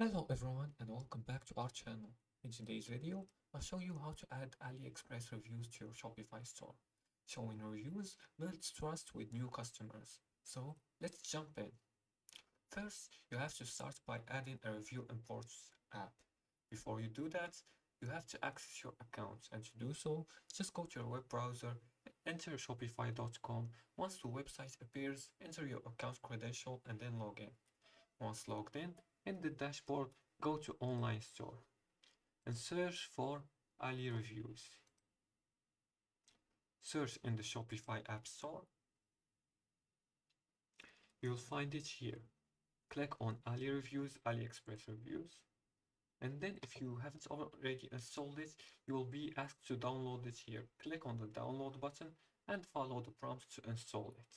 Hello everyone and welcome back to our channel. In today's video, I'll show you how to add AliExpress reviews to your Shopify store. Showing reviews builds trust with new customers. So let's jump in. First, you have to start by adding a review imports app. Before you do that, you have to access your account, and to do so, just go to your web browser, enter shopify.com. Once the website appears, enter your account credential and then log in. Once logged in the dashboard, go to Online Store and search for Ali Reviews. Search in the Shopify App Store. You'll find it here. Click on Ali Reviews, AliExpress Reviews. And then if you haven't already installed it, you will be asked to download it here. Click on the download button and follow the prompts to install it.